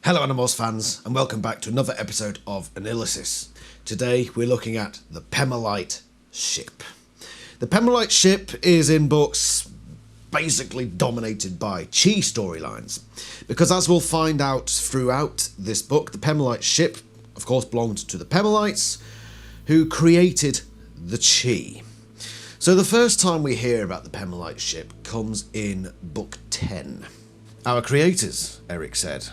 Hello Animorphs fans, and welcome back to another episode of AniLysis. Today we're looking at the Pemalite Ship. The Pemalite Ship is in books basically dominated by chi storylines, because as we'll find out throughout this book, the Pemalite Ship of course belonged to the Pemalites, who created the chi. So the first time we hear about the Pemalite Ship comes in book 10. Our creators, Eric said,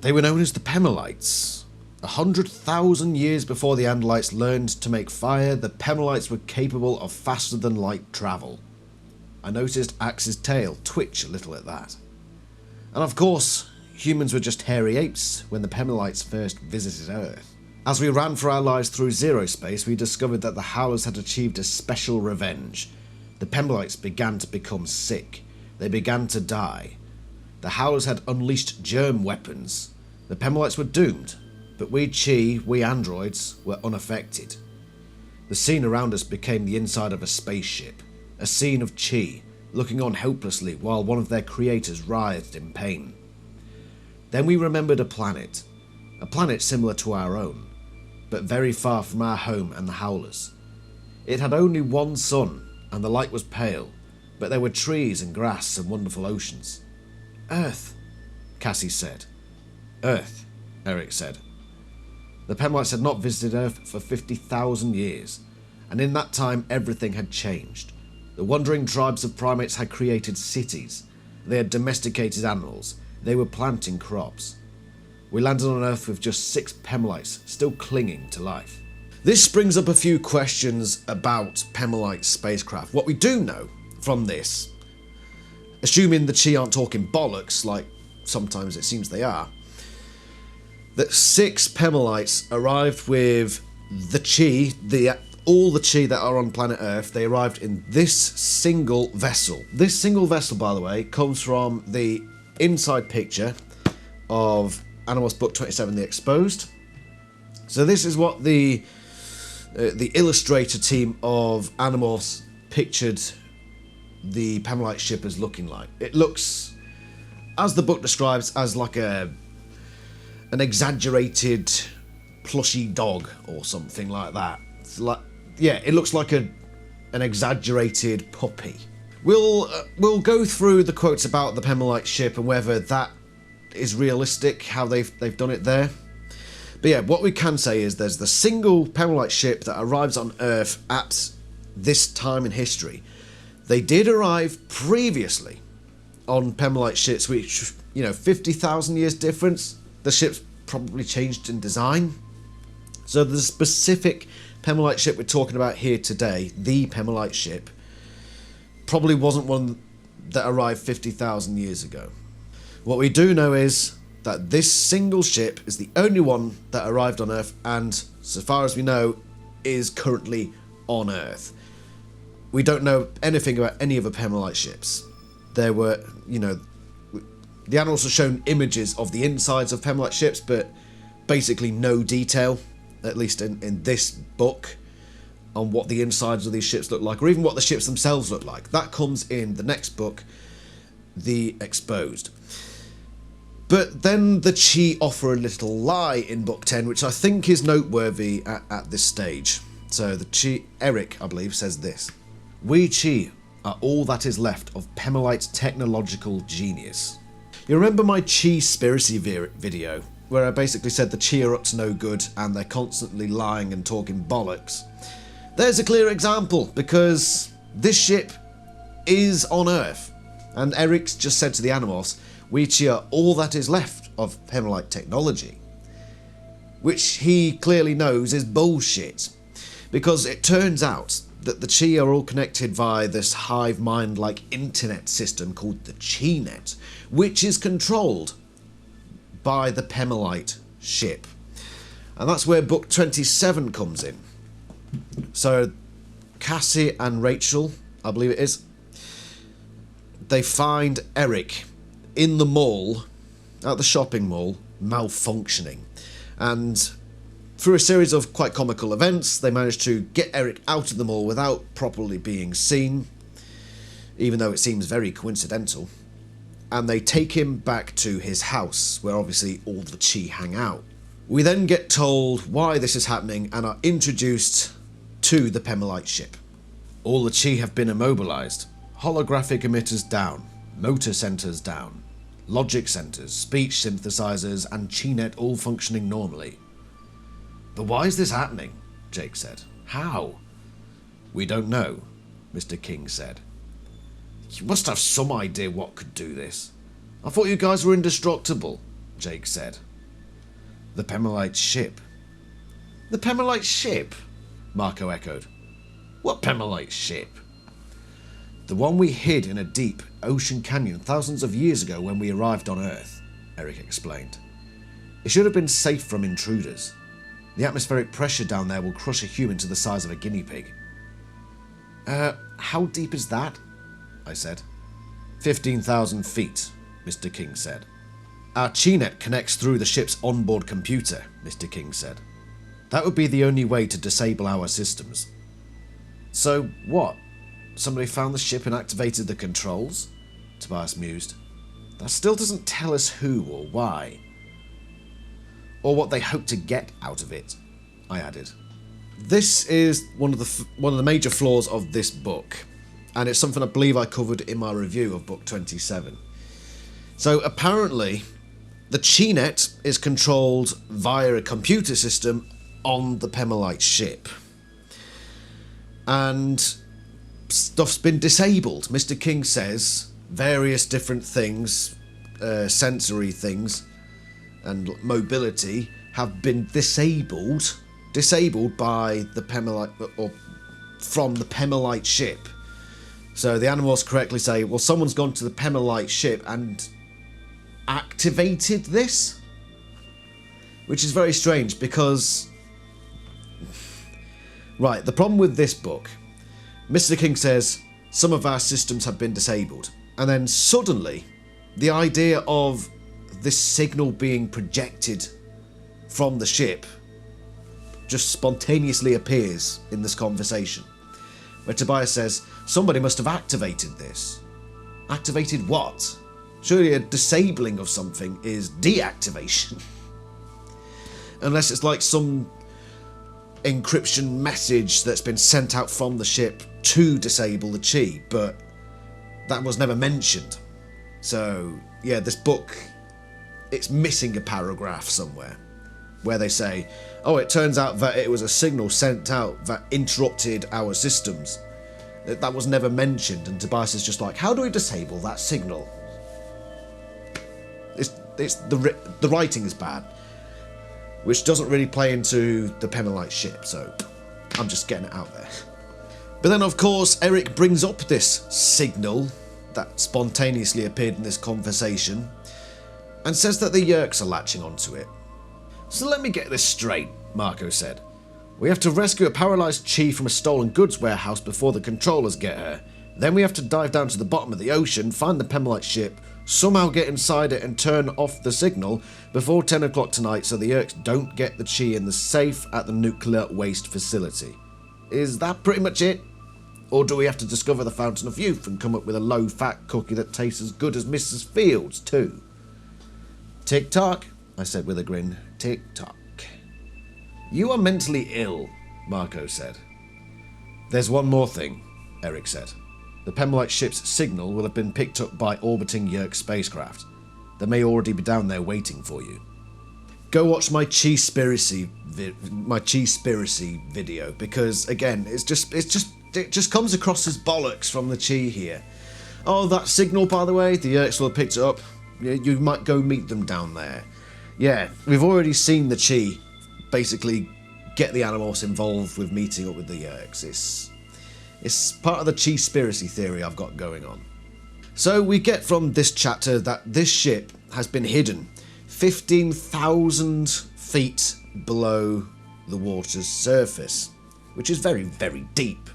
they were known as the Pemalites. 100,000 years before the AniLysis learned to make fire, the Pemalites were capable of faster than light travel. I noticed Axe's tail twitch a little at that. And of course, humans were just hairy apes when the Pemalites first visited Earth. As we ran for our lives through zero space, we discovered that the Howlers had achieved a special revenge. The Pemalites began to become sick. They began to die. The Howlers had unleashed germ weapons. The Pemalites were doomed, but we Chi, we androids, were unaffected. The scene around us became the inside of a spaceship, a scene of Chi, looking on helplessly while one of their creators writhed in pain. Then we remembered a planet similar to our own, but very far from our home and the Howlers. It had only one sun, and the light was pale, but there were trees and grass and wonderful oceans. Earth, Cassie said. Earth, Eric said. The Pemalites had not visited Earth for 50,000 years, and in that time everything had changed. The wandering tribes of primates had created cities. They had domesticated animals. They were planting crops. We landed on Earth with just 6 Pemalites still clinging to life. This brings up a few questions about Pemalite spacecraft. What we do know from this, assuming the Chi aren't talking bollocks like sometimes it seems they are, that 6 Pemalites arrived with the Chi, all the Chi that are on planet Earth. They arrived in this single vessel. This single vessel, by the way, comes from the inside picture of Animorphs Book 27, The Exposed. So this is what the illustrator team of Animorphs pictured the Pemalite ship as looking like. It looks, as the book describes, as like an exaggerated plushy dog or something like that. It's like, yeah, it looks like an exaggerated puppy. We'll go through the quotes about the Pemalite ship and whether that is realistic, how they've done it there. But yeah, what we can say is there's the single Pemalite ship that arrives on Earth at this time in history. They did arrive previously on Pemalite ships, which, 50,000 years difference. The ship's probably changed in design. So the specific Pemalite ship we're talking about here today, the Pemalite ship, probably wasn't one that arrived 50,000 years ago. What we do know is that this single ship is the only one that arrived on Earth, and so far as we know, is currently on Earth. We don't know anything about any of the Pemalite ships. There were, the Animorphs have shown images of the insides of Pemalite ships, but basically no detail, at least in this book, on what the insides of these ships look like, or even what the ships themselves look like. That comes in the next book, The Exposed. But then the Chi offer a little lie in book 10, which I think is noteworthy at this stage. So the Chi, Eric, I believe, says this. We Chi are all that is left of Pemalite's technological genius. You remember my Chi-spiracy video, where I basically said the Chi are up to no good and they're constantly lying and talking bollocks? There's a clear example, because this ship is on Earth, and Eric's just said to the Animorphs, we Chi are all that is left of Pemalite technology, which he clearly knows is bullshit, because it turns out that the Chi are all connected via this hive mind-like internet system called the Chi-net, which is controlled by the Pemalite ship. And that's where book 27 comes in. So Cassie and Rachel, I believe it is, they find Eric in the mall, at the shopping mall, malfunctioning. And through a series of quite comical events, they manage to get Eric out of the mall without properly being seen, even though it seems very coincidental. and they take him back to his house, where obviously all the Chi hang out. We then get told why this is happening and are introduced to the Pemalite ship. All the Chi have been immobilized. Holographic emitters down. Motor centers down. Logic centers, speech synthesizers, and Chi-net all functioning normally. But why is this happening? Jake said. How? We don't know, Mr. King said. You must have some idea what could do this. I thought you guys were indestructible, Jake said. The Pemalite ship. The Pemalite ship? Marco echoed. What Pemalite ship? The one we hid in a deep ocean canyon thousands of years ago when we arrived on Earth, Eric explained. It should have been safe from intruders. The atmospheric pressure down there will crush a human to the size of a guinea pig. How deep is that? I said. 15,000 feet, Mr. King said. Our Chi-net connects through the ship's onboard computer, Mr. King said. That would be the only way to disable our systems. So what? Somebody found the ship and activated the controls? Tobias mused. That still doesn't tell us who or why. Or what they hope to get out of it, I added. This is one of the major flaws of this book, and it's something I believe I covered in my review of book 27. So apparently, the Chi-net is controlled via a computer system on the Pemalite ship. And stuff's been disabled. Mr. King says various different things, sensory things, and mobility have been disabled by the Pemalite, or from the Pemalite ship. So the Animorphs correctly say, well, someone's gone to the Pemalite ship and activated this? Which is very strange because... Right, the problem with this book, Mr. King says, some of our systems have been disabled. And then suddenly, the idea of this signal being projected from the ship just spontaneously appears in this conversation, where Tobias says, somebody must have activated this. Activated what? Surely a disabling of something is deactivation. Unless it's like some encryption message that's been sent out from the ship to disable the Chi, but that was never mentioned. So, yeah, this book, it's missing a paragraph somewhere where they say, oh, it turns out that it was a signal sent out that interrupted our systems. That was never mentioned, and Tobias is just like, how do we disable that signal? The writing is bad, which doesn't really play into the Pemalite ship, so I'm just getting it out there. But then, of course, Eric brings up this signal that spontaneously appeared in this conversation and says that the Yeerks are latching onto it. So let me get this straight, Marco said. We have to rescue a paralysed Chi from a stolen goods warehouse before the controllers get her. Then we have to dive down to the bottom of the ocean, find the Pemalite ship, somehow get inside it and turn off the signal before 10 o'clock tonight so the Yeerks don't get the Chi in the safe at the nuclear waste facility. Is that pretty much it? Or do we have to discover the Fountain of Youth and come up with a low-fat cookie that tastes as good as Mrs. Fields, too? Tick-tock, I said with a grin. Tick-tock. You are mentally ill, Marco said. There's one more thing, Eric said. The Pemalite ship's signal will have been picked up by orbiting Yeerk spacecraft. They may already be down there waiting for you. Go watch my Chi-spiracy video, because again, it just comes across as bollocks from the Chi here. Oh, that signal, by the way, the Yeerks will have picked it up. You might go meet them down there. Yeah, we've already seen the Chi basically get the Animorphs involved with meeting up with the Yeerks. It's part of the Chi-spiracy theory I've got going on. So we get from this chapter that this ship has been hidden 15,000 feet below the water's surface, which is very, very deep.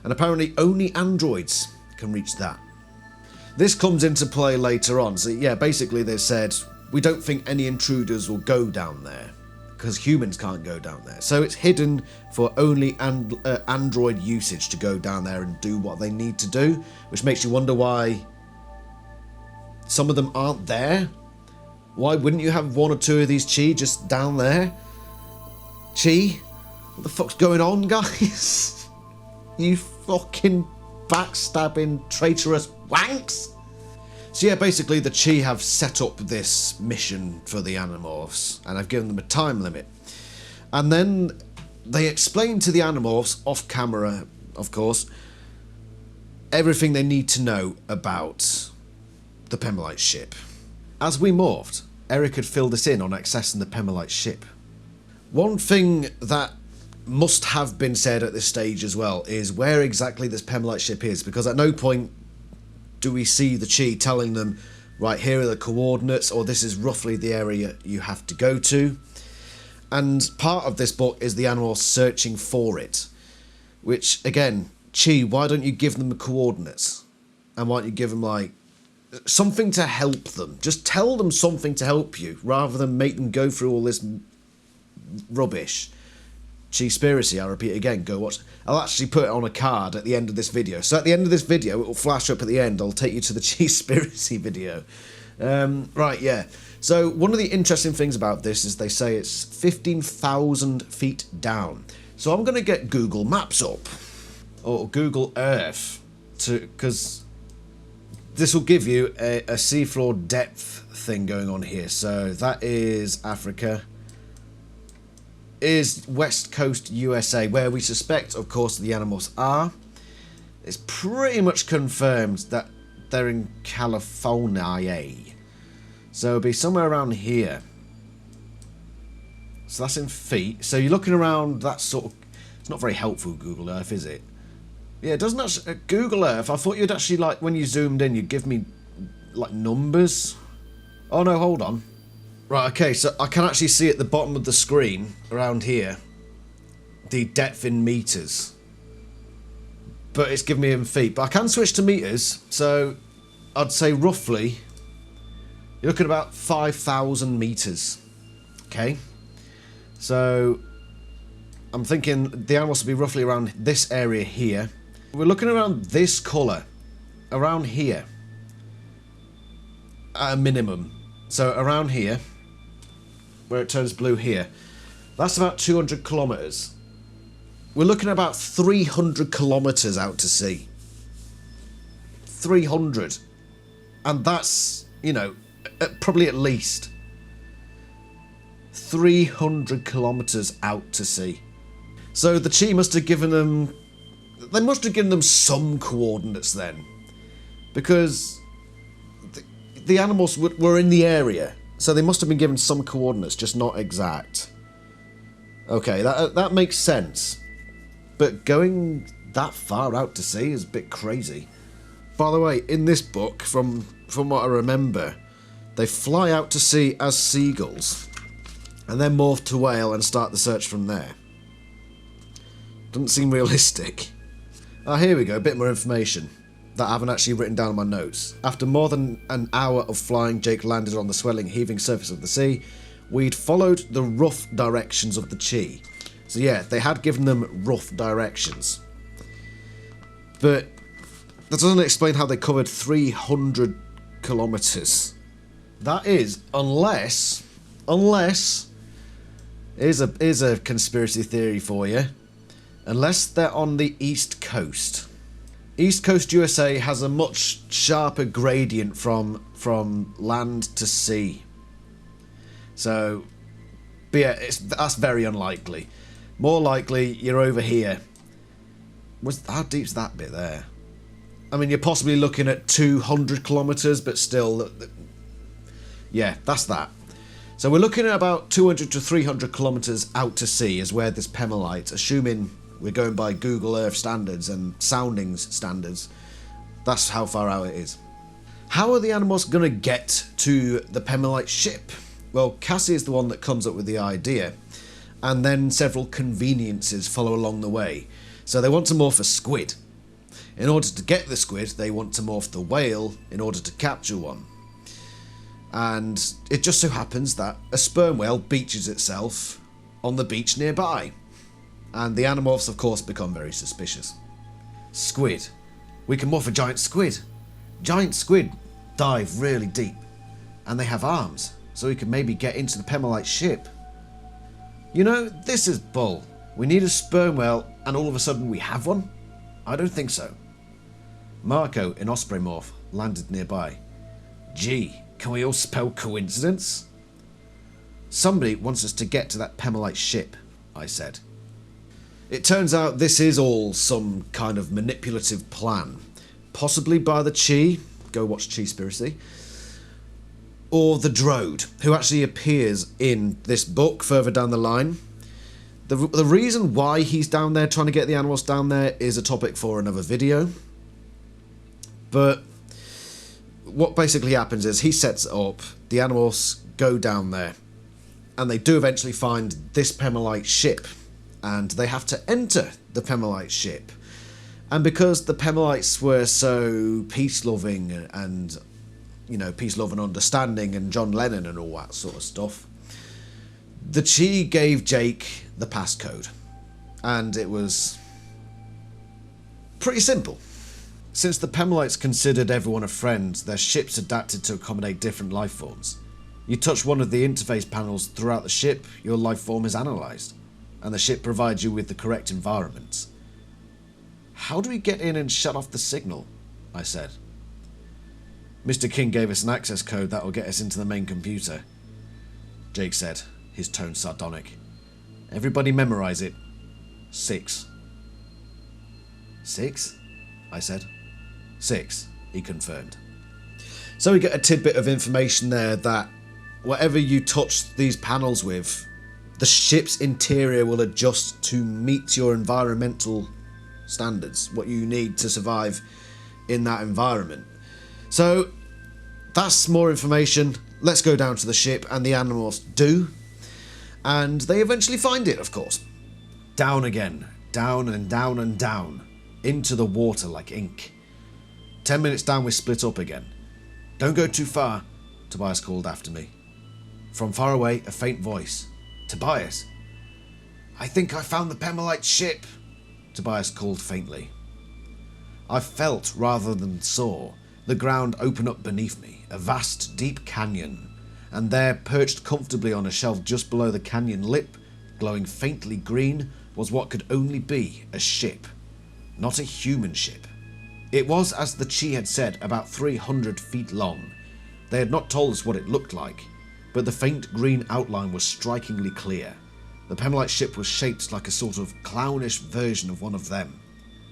And apparently only androids can reach that. This comes into play later on. So yeah, basically they said, we don't think any intruders will go down there because humans can't go down there. So it's hidden for only android usage to go down there and do what they need to do, which makes you wonder why some of them aren't there. Why wouldn't you have one or two of these Chi just down there? Chi? What the fuck's going on, guys? You fucking backstabbing, traitorous wanks! So yeah, basically the Chi have set up this mission for the Animorphs, and I've given them a time limit. And then they explain to the Animorphs, off camera, of course, everything they need to know about the Pemalite ship. As we morphed, Eric had filled us in on accessing the Pemalite ship. One thing that must have been said at this stage as well is where exactly this Pemalite ship is, because at no point do we see the Chi telling them, right, here are the coordinates, or this is roughly the area you have to go to. And part of this book is the Animorphs searching for it, which, again, Chi, why don't you give them the coordinates? And why don't you give them, like, something to help them? Just tell them something to help you, rather than make them go through all this rubbish. Chi-spiracy, I repeat again, go watch. I'll actually put it on a card at the end of this video. So at the end of this video, it will flash up at the end. I'll take you to the Chi-spiracy video. Right, yeah. So one of the interesting things about this is they say it's 15,000 feet down. So I'm going to get Google Maps up, or Google Earth, because this will give you a seafloor depth thing going on here. So that is Africa. Is West Coast USA, where we suspect, of course, the Animorphs are. It's pretty much confirmed that they're in California. So it'll be somewhere around here. So that's in feet. So you're looking around that sort of... It's not very helpful, Google Earth, is it? Yeah, it doesn't actually... Google Earth, I thought you'd actually, like, when you zoomed in, you'd give me, like, numbers. Oh, no, hold on. Right, okay, so I can actually see at the bottom of the screen, around here, the depth in meters. But it's giving me in feet. But I can switch to meters, so I'd say roughly, you're looking at about 5,000 meters. Okay? So, I'm thinking the animals will be roughly around this area here. We're looking around this colour, around here, at a minimum. So, around here, where it turns blue here, that's about 200 kilometres. We're looking at about 300 kilometres out to sea. 300. And that's, you know, probably at least 300 kilometres out to sea. So the Chi must have given them... They must have given them some coordinates then. Because the animals were in the area. So they must have been given some coordinates, just not exact. Okay, that makes sense. But going that far out to sea is a bit crazy. By the way, in this book, from what I remember, they fly out to sea as seagulls, and then morph to whale and start the search from there. Doesn't seem realistic. Ah, here we go, a bit more information that I haven't actually written down in my notes. After more than an hour of flying, Jake landed on the swelling, heaving surface of the sea. We'd followed the rough directions of the Chi. So yeah, they had given them rough directions. But that doesn't explain how they covered 300 kilometres. That is, unless, here's a conspiracy theory for you, unless they're on the East Coast. East Coast USA has a much sharper gradient from land to sea. So, but yeah, that's very unlikely. More likely, you're over here. How deep's that bit there? I mean, you're possibly looking at 200 kilometres, but still, yeah, that's that. So we're looking at about 200 to 300 kilometres out to sea is where this Pemalite, assuming we're going by Google Earth standards and soundings standards, that's how far out it is. How are the animals going to get to the Pemalite ship? Well, Cassie is the one that comes up with the idea, and then several conveniences follow along the way. So they want to morph a squid. In order to get the squid, they want to morph the whale in order to capture one. And it just so happens that a sperm whale beaches itself on the beach nearby. And the Animorphs, of course, become very suspicious. Squid. We can morph a giant squid. Giant squid. dive really deep. And they have arms, so we can maybe get into the Pemalite ship. You know, this is bull. We need a sperm whale and all of a sudden we have one? I don't think so. Marco, an osprey morph, landed nearby. Gee, can we all spell coincidence? Somebody wants us to get to that Pemalite ship, I said. It turns out this is all some kind of manipulative plan. Possibly by the Chi, go watch Chispiracy, or the Drode, who actually appears in this book further down the line. The reason why he's down there trying to get the Animorphs down there is a topic for another video. But what basically happens is he sets it up, the Animorphs go down there, and they do eventually find this Pemalite ship, and they have to enter the Pemalite ship. And because the Pemalites were so peace-loving and, you know, peace, love and understanding and John Lennon and all that sort of stuff, the Chi gave Jake the passcode. And it was pretty simple. Since the Pemalites considered everyone a friend, their ships adapted to accommodate different life forms. You touch one of the interface panels throughout the ship, your life form is analysed, and the ship provides you with the correct environments. How do we get in and shut off the signal? I said. Mr. King gave us an access code that will get us into the main computer. Jake said, his tone sardonic. Everybody memorize it. 6. 6? I said. 6, he confirmed. So we get a tidbit of information there that whatever you touch these panels with, the ship's interior will adjust to meet your environmental standards, what you need to survive in that environment. So that's more information. Let's go down to the ship, and the Animorphs do, and they eventually find it, of course. Down again, down and down and down, into the water like ink. 10 minutes down we split up again. Don't go too far, Tobias called after me. From far away, a faint voice. Tobias. I think I found the Pemalite ship, Tobias called faintly. I felt, rather than saw, the ground open up beneath me, a vast, deep canyon, and there, perched comfortably on a shelf just below the canyon lip, glowing faintly green, was what could only be a ship. Not a human ship. It was, as the Chi had said, about 300 feet long. They had not told us what it looked like, but the faint green outline was strikingly clear. The Pemalite ship was shaped like a sort of clownish version of one of them,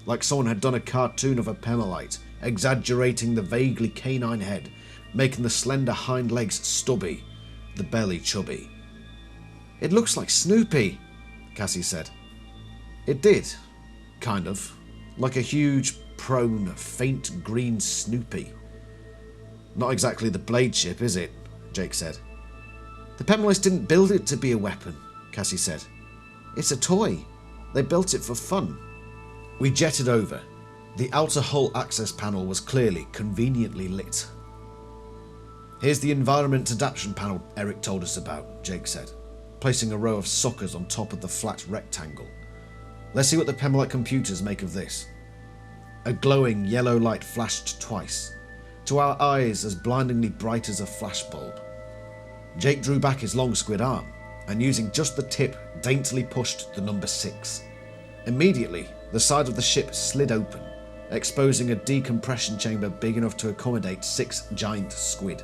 like someone had done a cartoon of a Pemalite, exaggerating the vaguely canine head, making the slender hind legs stubby, the belly chubby. It looks like Snoopy, Cassie said. It did, kind of, like a huge, prone, faint green Snoopy. Not exactly the Blade ship, is it? Jake said. The Pemalites didn't build it to be a weapon, Cassie said. It's a toy. They built it for fun. We jetted over. The outer hull access panel was clearly, conveniently lit. Here's the environment adaptation panel Eric told us about, Jake said, placing a row of suckers on top of the flat rectangle. Let's see what the Pemalite computers make of this. A glowing yellow light flashed twice, to our eyes as blindingly bright as a flashbulb. Jake drew back his long squid arm, and using just the tip, daintily pushed the number 6. Immediately, the side of the ship slid open, exposing a decompression chamber big enough to accommodate 6 giant squid.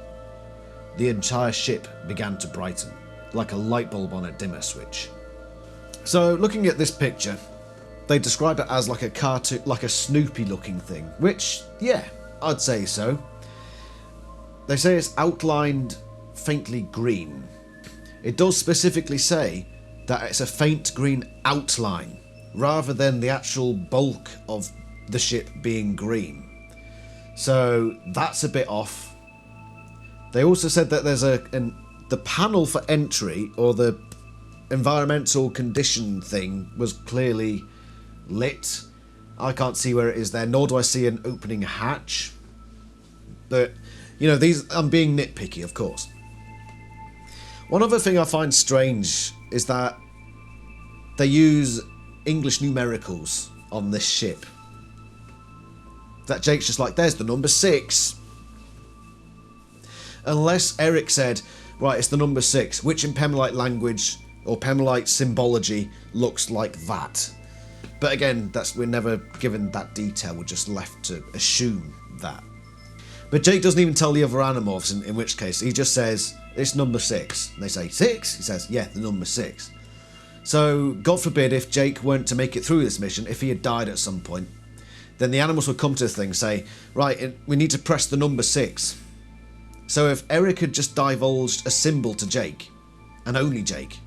The entire ship began to brighten, like a light bulb on a dimmer switch. So, looking at this picture, they describe it as like a cartoon, like a Snoopy looking thing, which, yeah, I'd say so. They say it's outlined faintly green. It does specifically say that it's a faint green outline, rather than the actual bulk of the ship being green. So that's a bit off. They also said that there's the panel for entry, or the environmental condition thing, was clearly lit. I can't see where it is there, nor do I see an opening hatch. But, you know, I'm being nitpicky, of course. One other thing I find strange is that they use English numericals on this ship. That Jake's just like, there's the number 6. Unless Eric said, right, it's the number 6, which in Pemalite language or Pemalite symbology looks like that. But again, we're never given that detail, we're just left to assume that. But Jake doesn't even tell the other Animorphs, in which case he just says, it's number 6. And they say, 6? He says, yeah, the number 6. So, God forbid if Jake weren't to make it through this mission, if he had died at some point, then the Animorphs would come to the thing and say, right, we need to press the number 6. So if Eric had just divulged a symbol to Jake, and only Jake,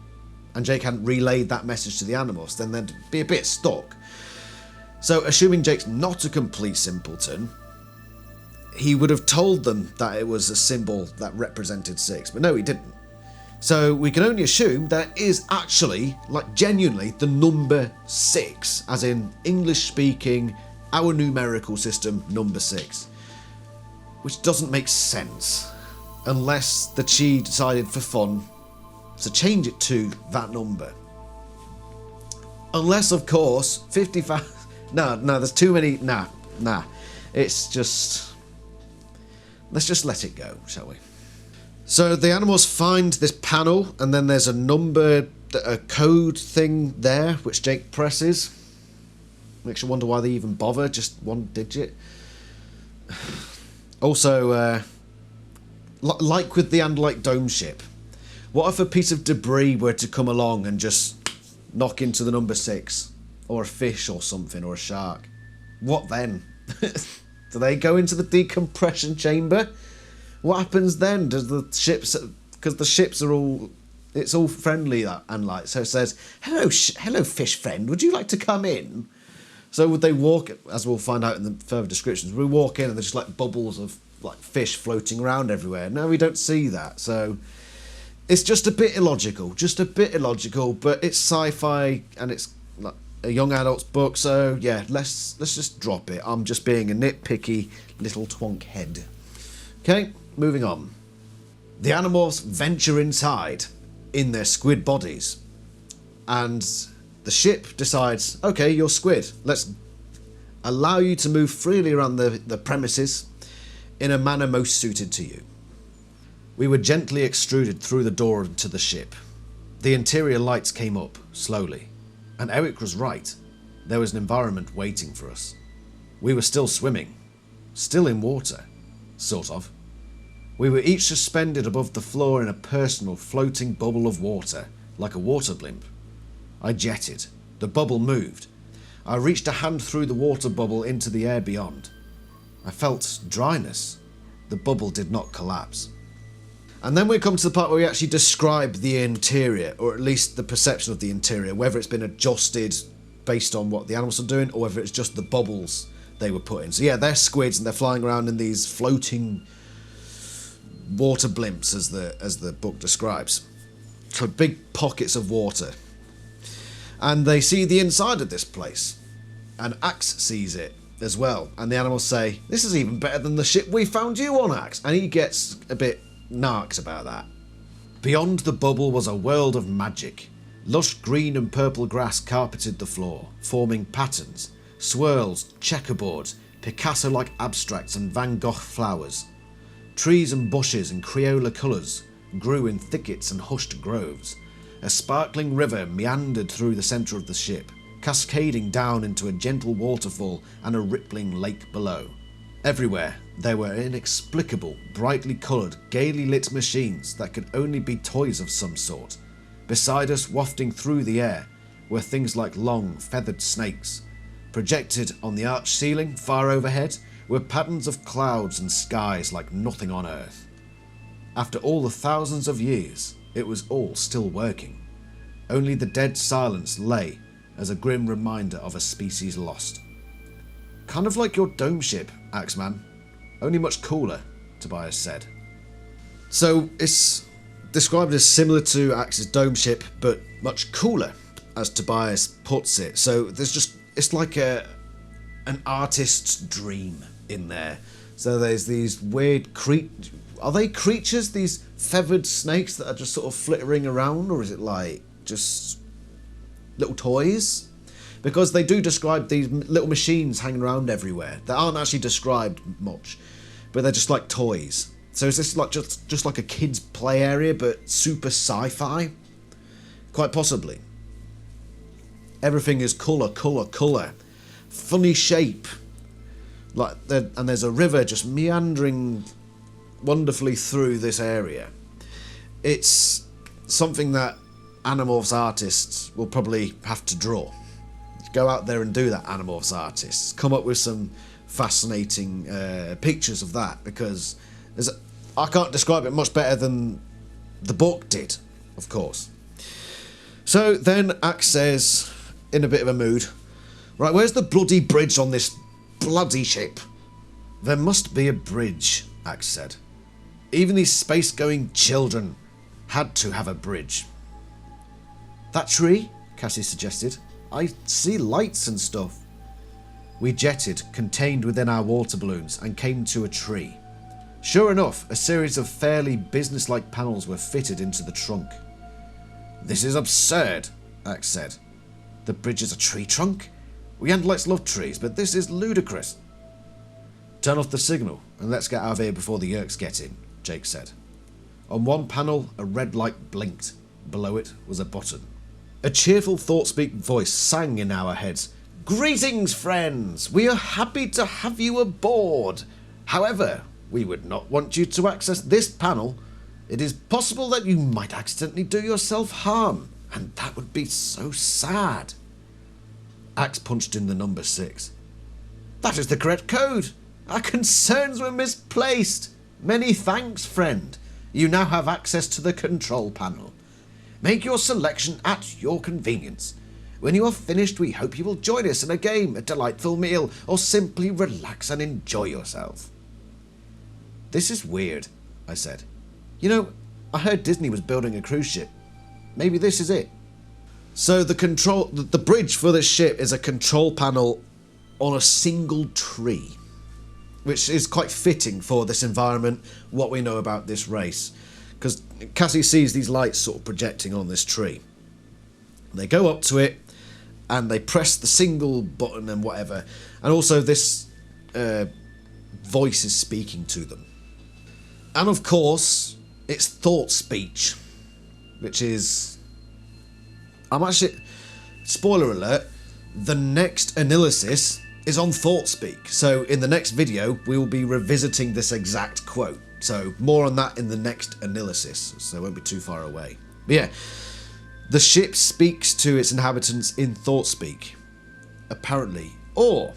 and Jake hadn't relayed that message to the Animorphs, then they'd be a bit stuck. So assuming Jake's not a complete simpleton, he would have told them that it was a symbol that represented 6, but no, he didn't. So we can only assume that it is actually, like genuinely, the number 6, as in English speaking, our numerical system, number 6. Which doesn't make sense, unless the Chi decided for fun to change it to that number. Unless, of course, 55... No, there's too many... Nah. It's just... Let's just let it go, shall we? So the animals find this panel, and then there's a number, a code thing there, which Jake presses. Makes you wonder why they even bother, just one digit. Also, like with the AniLysis dome ship, what if a piece of debris were to come along and just knock into the number 6? Or a fish or something, or a shark? What then? Do they go into the decompression chamber? What happens then? Does the ships... Because the ships are all... It's all friendly, that AniLysis. So it says, hello fish friend, would you like to come in? So would they walk, as we'll find out in the further descriptions, we walk in and there's just like bubbles of like fish floating around everywhere. No, we don't see that. So it's just a bit illogical, but it's sci-fi and it's like a young adult's book. So yeah, let's just drop it. I'm just being a nitpicky little twonk head. Okay, moving on. The Animorphs venture inside in their squid bodies, and the ship decides, okay, you're squid. Let's allow you to move freely around the premises in a manner most suited to you. We were gently extruded through the door to the ship. The interior lights came up, slowly. And Eric was right. There was an environment waiting for us. We were still swimming. Still in water. Sort of. We were each suspended above the floor in a personal floating bubble of water, like a water blimp. I jetted. The bubble moved. I reached a hand through the water bubble into the air beyond. I felt dryness. The bubble did not collapse. And then we come to the part where we actually describe the interior, or at least the perception of the interior, whether it's been adjusted based on what the animals are doing, or whether it's just the bubbles they were put in. So yeah, they're squids and they're flying around in these floating water blimps, as the book describes. So big pockets of water. And they see the inside of this place. And Axe sees it as well. And the animals say, this is even better than the ship we found you on, Axe. And he gets a bit narks about that. Beyond the bubble was a world of magic. Lush green and purple grass carpeted the floor, forming patterns, swirls, checkerboards, Picasso-like abstracts and Van Gogh flowers. Trees and bushes in Crayola colours grew in thickets and hushed groves. A sparkling river meandered through the centre of the ship, cascading down into a gentle waterfall and a rippling lake below. Everywhere there were inexplicable, brightly coloured, gaily lit machines that could only be toys of some sort. Beside us, wafting through the air, were things like long, feathered snakes. Projected on the arched ceiling, far overhead, were patterns of clouds and skies like nothing on earth. After all the thousands of years, it was all still working. Only the dead silence lay as a grim reminder of a species lost. Kind of like your dome ship, Axeman. Only much cooler, Tobias said. So it's described as similar to Axe's dome ship, but much cooler, as Tobias puts it. So it's like an artist's dream in there. So there's these weird are they creatures, these feathered snakes that are just sort of flittering around, or is it like just little toys? Because they do describe these little machines hanging around everywhere that aren't actually described much, but they're just like toys. So is this like just like a kid's play area, but super sci-fi? Quite possibly. Everything is colour, colour, colour. Funny shape. And there's a river just meandering wonderfully through this area. It's something that Animorphs artists will probably have to draw. Go out there and do that, Animorphs artists. Come up with some fascinating pictures of that, because I can't describe it much better than the book did, of course. So then Axe says, in a bit of a mood, right, where's the bloody bridge on this bloody ship? There must be a bridge, Axe said. Even these space-going children had to have a bridge. That tree? Cassie suggested. I see lights and stuff. We jetted, contained within our water balloons, and came to a tree. Sure enough, a series of fairly business-like panels were fitted into the trunk. This is absurd, Axe said. The bridge is a tree trunk? We AniLysis love trees, but this is ludicrous. Turn off the signal, and let's get out of here before the Yerks get in, Jake said. On one panel, a red light blinked. Below it was a button. A cheerful ThoughtSpeak voice sang in our heads. Greetings, friends! We are happy to have you aboard. However, we would not want you to access this panel. It is possible that you might accidentally do yourself harm, and that would be so sad. Axe punched in the number 6. That is the correct code. Our concerns were misplaced. Many thanks, friend. You now have access to the control panel. Make your selection at your convenience. When you are finished, we hope you will join us in a game, a delightful meal, or simply relax and enjoy yourself. This is weird, I said. You know, I heard Disney was building a cruise ship. Maybe this is it. So the bridge for this ship is a control panel on a single tree, which is quite fitting for this environment, what we know about this race. Because Cassie sees these lights sort of projecting on this tree. They go up to it, and they press the single button and whatever. And also this voice is speaking to them. And of course, it's thought speech, which is... spoiler alert, the next AniLysis is on ThoughtSpeak. So in the next video, we will be revisiting this exact quote. So more on that in the next AniLysis, so it won't be too far away. But yeah, the ship speaks to its inhabitants in ThoughtSpeak, apparently. Or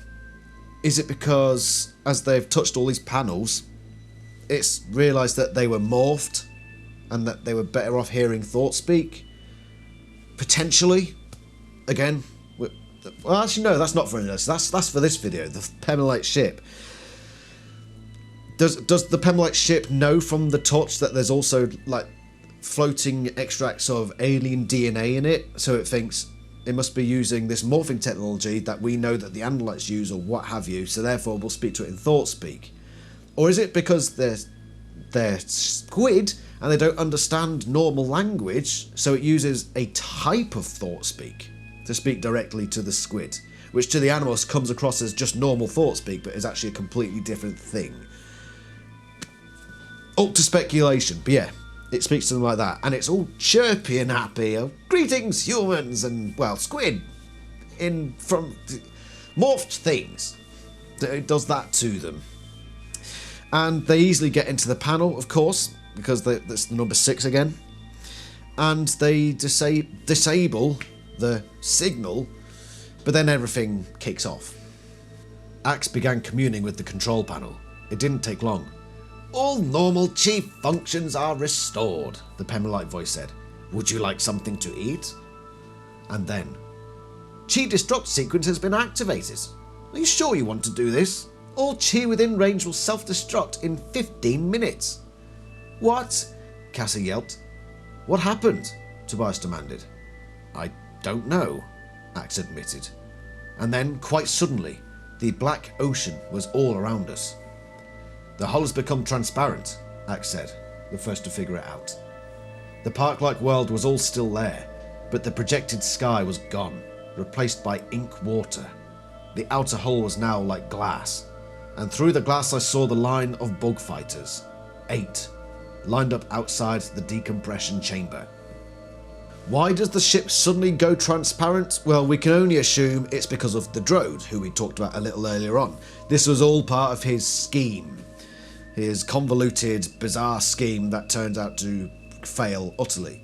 is it because, as they've touched all these panels, it's realised that they were morphed and that they were better off hearing ThoughtSpeak? Potentially. Again, well, actually no, that's not for AniLysis. That's for this video, the Pemalite Ship. Does the Pemalite Ship know from the touch that there's also like floating extracts of alien DNA in it? So it thinks it must be using this morphing technology that we know that the AniLysis use or what have you, so therefore we'll speak to it in ThoughtSpeak. Or is it because they're squid and they don't understand normal language, so it uses a type of ThoughtSpeak to speak directly to the squid, which to the Animorphs comes across as just normal ThoughtSpeak, but is actually a completely different thing. Up to speculation, but yeah, it speaks to them like that, and it's all chirpy and happy. Oh, greetings, humans, and, well, squid from morphed things. It does that to them. And they easily get into the panel, of course, because that's the number 6 again. And they disable the signal, but then everything kicks off. Axe began communing with the control panel. It didn't take long. All normal chief functions are restored, the Pemalite voice said. Would you like something to eat? And then, Chi destruct sequence has been activated. Are you sure you want to do this? All Chi within range will self-destruct in 15 minutes. What? Cassie yelped. What happened? Tobias demanded. I don't know, Axe admitted. And then, quite suddenly, the black ocean was all around us. The hull has become transparent, Axe said, the first to figure it out. The park-like world was all still there, but the projected sky was gone, replaced by ink water. The outer hull was now like glass, and through the glass I saw the line of bug fighters. 8, lined up outside the decompression chamber. Why does the ship suddenly go transparent? Well, we can only assume it's because of the droid, who we talked about a little earlier on. This was all part of his scheme. His convoluted, bizarre scheme that turned out to fail utterly.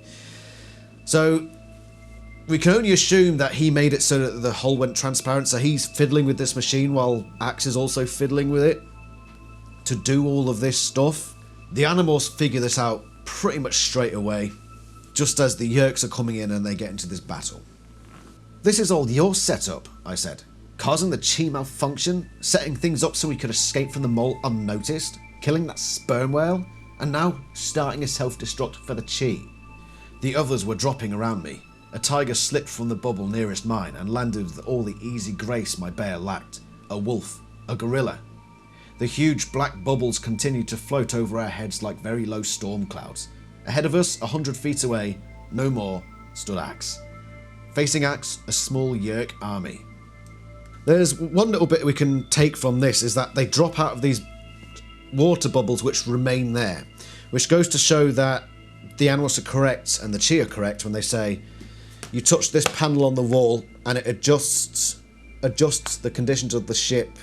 So, we can only assume that he made it so that the hull went transparent, so he's fiddling with this machine while Axe is also fiddling with it to do all of this stuff. The Animorphs figure this out pretty much straight away, just as the Yeerks are coming in and they get into this battle. "This is all your setup," I said. "Causing the chi malfunction, setting things up so we could escape from the mole unnoticed, killing that sperm whale, and now starting a self-destruct for the chi." The others were dropping around me. A tiger slipped from the bubble nearest mine and landed with all the easy grace my bear lacked. A wolf, a gorilla. The huge black bubbles continued to float over our heads like very low storm clouds. Ahead of us, 100 feet away, no more, stood Axe. Facing Axe, a small Yeerk army. There's one little bit we can take from this, is that they drop out of these water bubbles which remain there, which goes to show that the Animorphs are correct and the Chi are correct when they say you touch this panel on the wall and it adjusts the conditions of the ship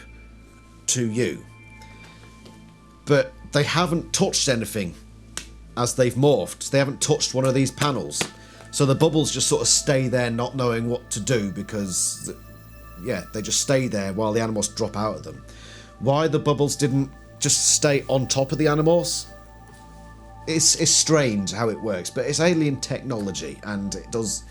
to you. But they haven't touched anything as they've morphed. They haven't touched one of these panels. So the bubbles just sort of stay there not knowing what to do because, yeah, they just stay there while the Animorphs drop out of them. Why the bubbles didn't just stay on top of the Animorphs? It's strange how it works, but it's alien technology and it does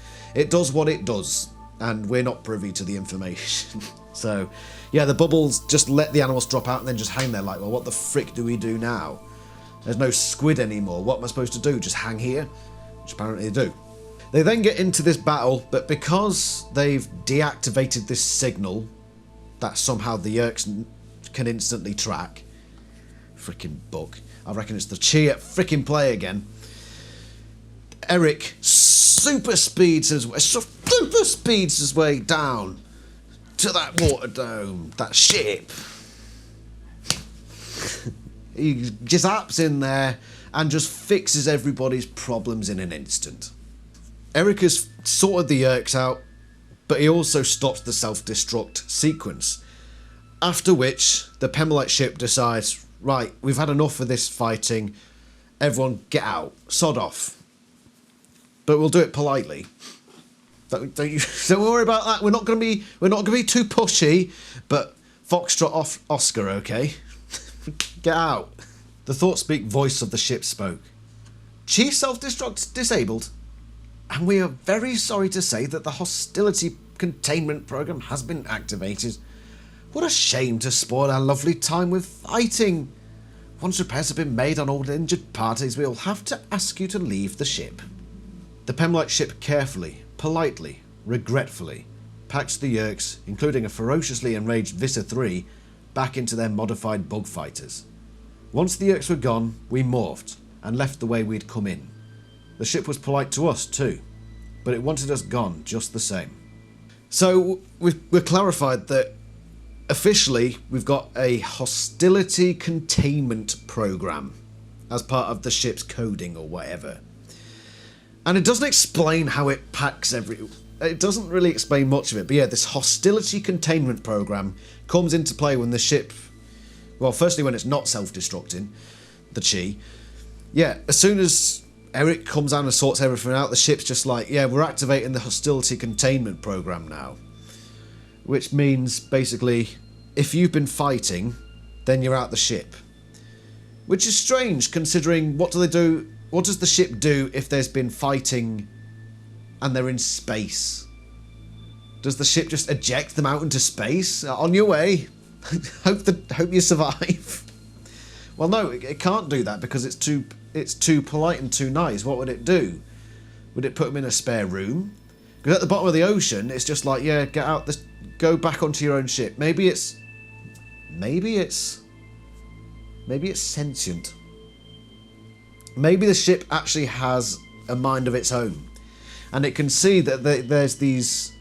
what it does, and we're not privy to the information. So, yeah, the bubbles just let the Animorphs drop out and then just hang there like, well, what the frick do we do now? There's no squid anymore. What am I supposed to do? Just hang here? Which apparently they do. They then get into this battle, but because they've deactivated this signal that somehow the Yeerks can instantly track, frickin' book, I reckon it's the Chi at frickin' play again. Eric super speeds his way down to that water dome, that ship. He just zaps in there and just fixes everybody's problems in an instant. Eric has sorted the Yeerks out, but he also stops the self-destruct sequence. After which, the Pemalite ship decides, right, we've had enough of this fighting, everyone get out, sod off. But we'll do it politely. Don't worry about that. We're not going to be too pushy, but Foxtrot off Oscar, okay? Get out. The thought-speak voice of the ship spoke. Chi self-destruct disabled, and we are very sorry to say that the hostility containment program has been activated. What a shame to spoil our lovely time with fighting. Once repairs have been made on all injured parties, we'll have to ask you to leave the ship. The Pemalite ship carefully, politely, regretfully packed the Yeerks, including a ferociously enraged Visser 3, back into their modified bug fighters. Once the Yeerks were gone, we morphed and left the way we'd come in. The ship was polite to us too, but it wanted us gone just the same. So we've clarified that officially we've got a hostility containment program as part of the ship's coding or whatever. And it doesn't explain how it packs it doesn't really explain much of it, but yeah, this hostility containment program comes into play when the ship, well, firstly when it's not self-destructing, the Chi. Yeah, as soon as Eric comes down and sorts everything out, the ship's just like, yeah, we're activating the hostility containment program now. Which means, basically, if you've been fighting, then you're out the ship. Which is strange, considering what does the ship do if there's been fighting and they're in space? Does the ship just eject them out into space? On your way. hope you survive. Well, no, it can't do that because it's too polite and too nice. What would it do? Would it put them in a spare room? Because at the bottom of the ocean, it's just like, yeah, get out, go back onto your own ship. Maybe it's sentient. Maybe the ship actually has a mind of its own. And it can see that there's these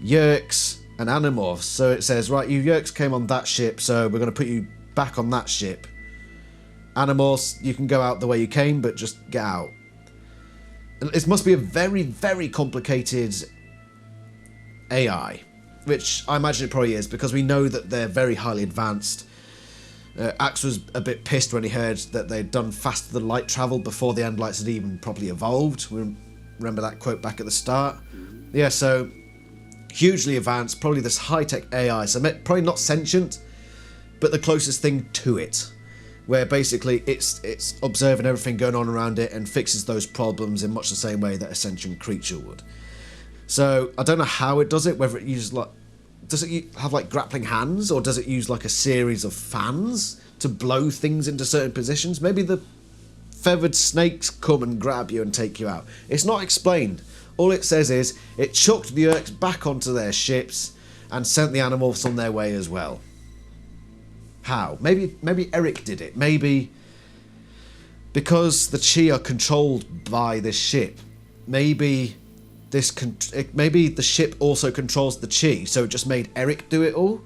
Yeerks and Animorphs. So it says, right, you Yeerks came on that ship, so we're going to put you back on that ship. Animorphs, you can go out the way you came, but just get out. It must be a very, very complicated AI, which I imagine it probably is, because we know that they're very highly advanced. Axe was a bit pissed when he heard that they'd done faster than light travel before the AniLysis had even properly evolved. We remember that quote back at the start. Yeah, so hugely advanced, probably this high-tech AI, so probably not sentient, but the closest thing to it, where basically it's observing everything going on around it and fixes those problems in much the same way that a sentient creature would. So I don't know how it does it, whether it uses like, does it have like grappling hands, or does it use like a series of fans to blow things into certain positions? Maybe the feathered snakes come and grab you and take you out. It's not explained. All it says is it chucked the Urks back onto their ships and sent the Animorphs on their way as well. How? Maybe Eric did it. Maybe because the Chi are controlled by this ship. Maybe the ship also controls the Chi, so it just made Eric do it all.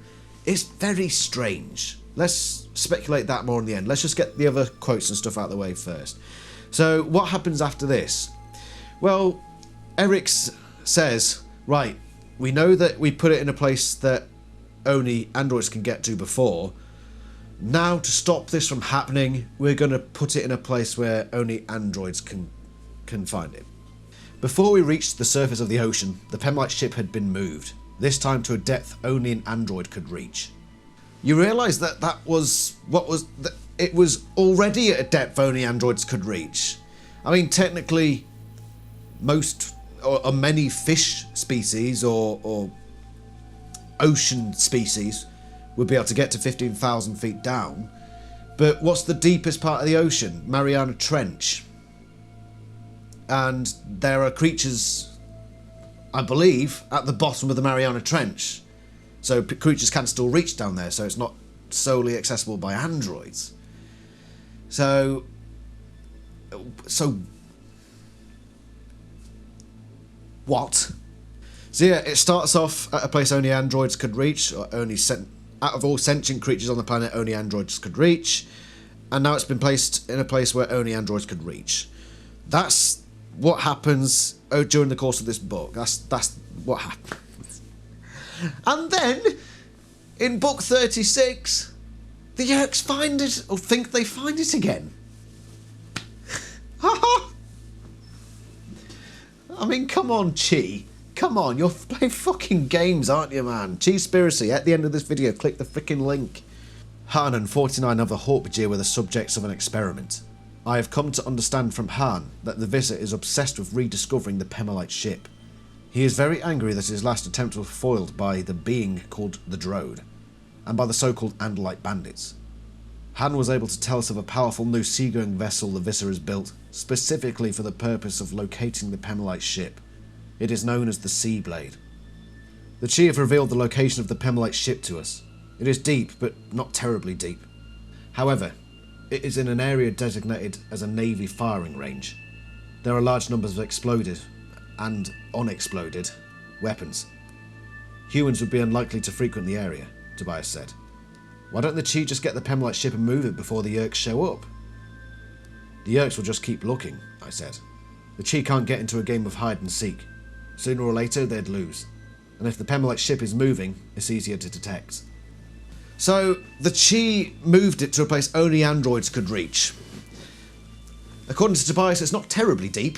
It's very strange. Let's speculate that more in the end. Let's just get the other quotes and stuff out of the way first. So what happens after this? Well, Eric says, right, we know that we put it in a place that only androids can get to before. Now, to stop this from happening, we're going to put it in a place where only androids can find it. Before we reached the surface of the ocean, the Pemalite ship had been moved, this time to a depth only an android could reach. You realise that it was already at a depth only androids could reach. I mean, technically, most or many fish species or ocean species would be able to get to 15,000 feet down. But what's the deepest part of the ocean? Mariana Trench. And there are creatures, I believe, at the bottom of the Mariana Trench. So creatures can still reach down there, so it's not solely accessible by androids. So what? So yeah, it starts off at a place only androids could reach, or out of all sentient creatures on the planet, only androids could reach, and now it's been placed in a place where only androids could reach. That's what happens during the course of this book. That's what happens. And then, in book 36, the Urks find it, or think they find it again. I mean, come on, Chi. Come on, you're playing fucking games, aren't you, man? Chi-spiracy, at the end of this video, click the freaking link. Han and 49 other Hawkbajir were the subjects of an experiment. I have come to understand from Han that the Visser is obsessed with rediscovering the Pemalite ship. He is very angry that his last attempt was foiled by the being called the Drode, and by the so-called Andalite bandits. Han was able to tell us of a powerful new seagoing vessel the Visser has built, specifically for the purpose of locating the Pemalite ship. It is known as the Sea Blade. The Chi have revealed the location of the Pemalite ship to us. It is deep, but not terribly deep. However, it is in an area designated as a Navy firing range. There are large numbers of exploded and unexploded weapons. Humans would be unlikely to frequent the area, Tobias said. Why don't the Chi just get the Pemalite ship and move it before the Urks show up? The Urks will just keep looking, I said. The Chi can't get into a game of hide and seek. Sooner or later, they'd lose. And if the Pemalite ship is moving, it's easier to detect. So, the Chi moved it to a place only androids could reach. According to Tobias, it's not terribly deep,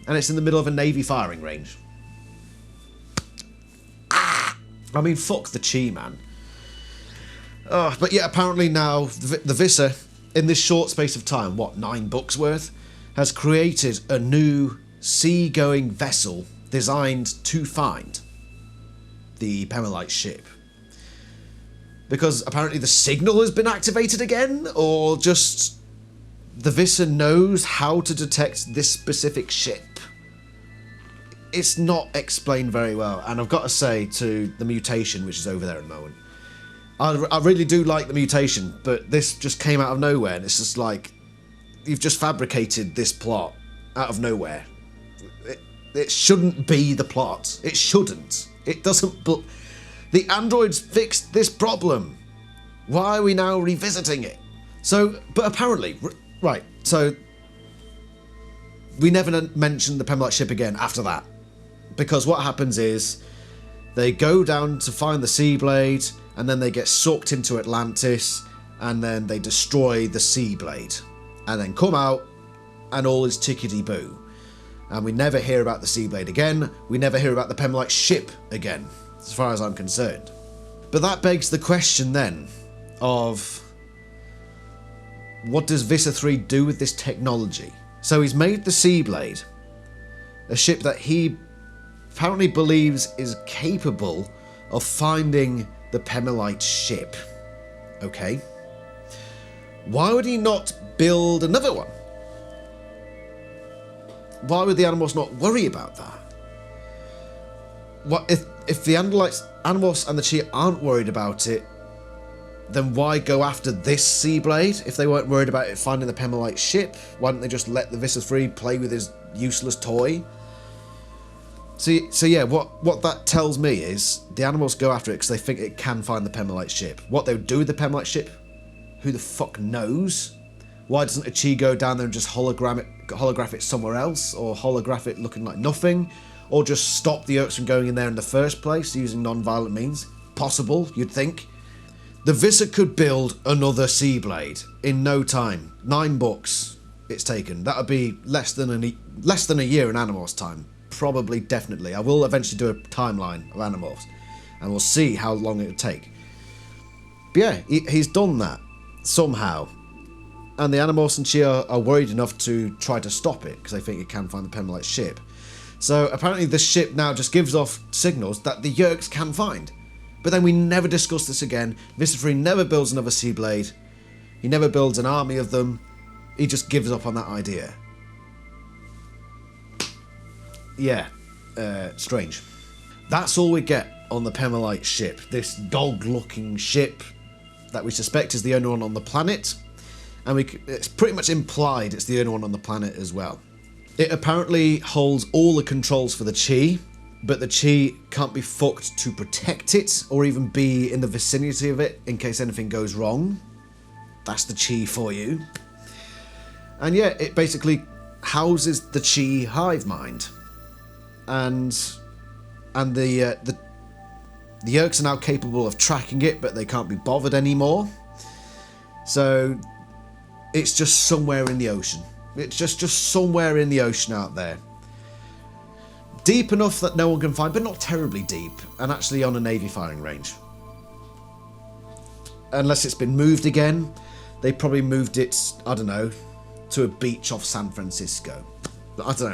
and it's in the middle of a Navy firing range. I mean, fuck the Chi, man. Oh, but yeah, apparently now, the Visser, in this short space of time, 9 books worth, has created a new sea-going vessel designed to find the Pemalite ship. Because apparently the signal has been activated again, or just the Visser knows how to detect this specific ship. It's not explained very well, and I've got to say to the mutation, which is over there at the moment, I really do like the mutation, but this just came out of nowhere, and it's just like, you've just fabricated this plot out of nowhere. It shouldn't be the plot. It shouldn't. It doesn't. But the androids fixed this problem. Why are we now revisiting it? So, but apparently, right, so we never mentioned the Pemalite ship again after that. Because what happens is they go down to find the Seablade, and then they get sucked into Atlantis, and then they destroy the Seablade, and then come out, and all is tickety-boo. And we never hear about the Seablade again. We never hear about the Pemalite ship again, as far as I'm concerned. But that begs the question then of what does Visser 3 do with this technology? So he's made the Seablade, a ship that he apparently believes is capable of finding the Pemalite ship. Okay. Why would he not build another one? Why would the Animorphs not worry about that? What if the Animorphs and the Chi aren't worried about it, then why go after this Seablade if they weren't worried about it finding the Pemalite ship? Why don't they just let the Visser 3 play with his useless toy? So yeah, what that tells me is the Animorphs go after it because they think it can find the Pemalite ship. What they would do with the Pemalite ship, who the fuck knows? Why doesn't a Chi go down there and just holograph it somewhere else, or holograph it looking like nothing, or just stop the Yeerks from going in there in the first place using non-violent means? Possible, you'd think. The Visser could build another Seablade in no time. 9 books it's taken. That would be less than a year in Animorphs time. Probably, definitely. I will eventually do a timeline of Animorphs, and we'll see how long it would take. But yeah, he's done that somehow. And the Animorphs and Chi are worried enough to try to stop it, because they think it can find the Pemalite ship. So apparently this ship now just gives off signals that the Yeerks can find. But then we never discuss this again. Visser 3 never builds another Seablade. He never builds an army of them. He just gives up on that idea. Yeah, strange. That's all we get on the Pemalite ship. This dog-looking ship that we suspect is the only one on the planet. And it's pretty much implied it's the only one on the planet as well. It apparently holds all the controls for the Chi, but the Chi can't be fucked to protect it, or even be in the vicinity of it in case anything goes wrong. That's the Chi for you. And yeah, it basically houses the Chi hive mind. And the Yeerks are now capable of tracking it, but they can't be bothered anymore. So it's just somewhere in the ocean. It's just somewhere in the ocean out there. Deep enough that no one can find, but not terribly deep, and actually on a Navy firing range. Unless it's been moved again. They probably moved it, I don't know, to a beach off San Francisco. I don't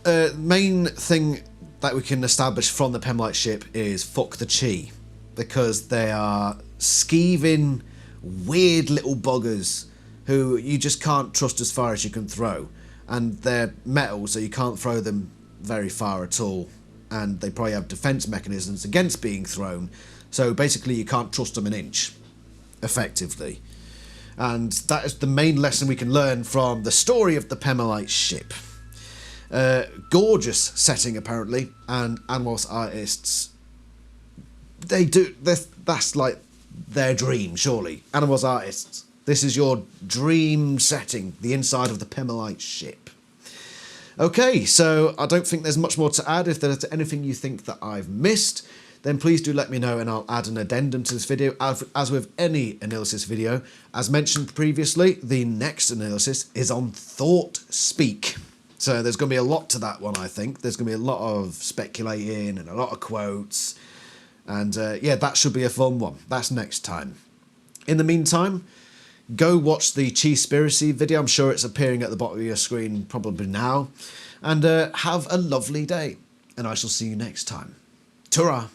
know. Main thing that we can establish from the Pemalite ship is fuck the Chi. Because they are skeeving, weird little buggers who you just can't trust as far as you can throw. And they're metal, so you can't throw them very far at all. And they probably have defense mechanisms against being thrown. So basically you can't trust them an inch, effectively. And that is the main lesson we can learn from the story of the Pemalite ship. Gorgeous setting, apparently, and Animorphs artists, that's like their dream, surely. Animorphs artists, this is your dream setting, the inside of the Pemalite ship. Okay, so I don't think there's much more to add. If there's anything you think that I've missed, then please do let me know and I'll add an addendum to this video, as with any AniLysis video. As mentioned previously, the next AniLysis is on thought speak. So there's going to be a lot to that one, I think. There's going to be a lot of speculating and a lot of quotes. And yeah, that should be a fun one. That's next time. In the meantime, go watch the Chi-spiracy video. I'm sure it's appearing at the bottom of your screen probably now. And have a lovely day. And I shall see you next time. Ta-ra!